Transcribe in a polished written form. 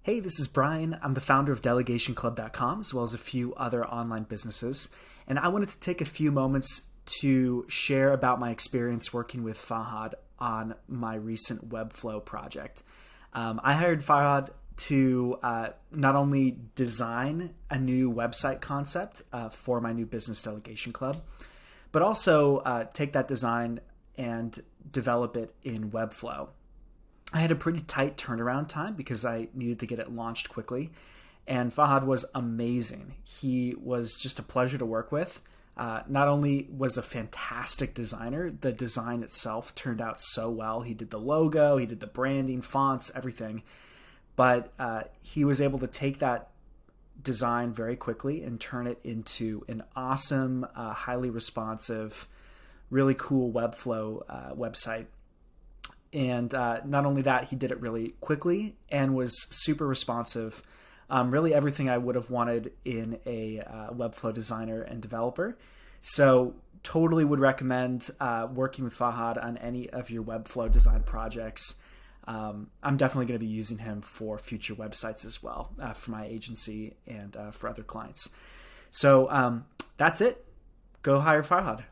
Hey, this is Brian. I'm the founder of DelegationClub.com, as well as a few other online businesses. And I wanted to take a few moments to share about my experience working with Fahad on my recent Webflow project. I hired Fahad to not only design a new website concept for my new business Delegation Club, but also take that design and develop it in Webflow. I had a pretty tight turnaround time because I needed to get it launched quickly, and Fahad was amazing. He was just a pleasure to work with. Not only was a fantastic designer, the design itself turned out so well. He did the logo, he did the branding, fonts, everything. But he was able to take that design very quickly and turn it into an awesome, highly responsive, really cool Webflow website. And not only that, he did it really quickly and was super responsive. Really everything I would have wanted in a Webflow designer and developer. So totally would recommend working with Fahad on any of your Webflow design projects. I'm definitely going to be using him for future websites as well, for my agency and for other clients. So that's it. Go hire Fahad.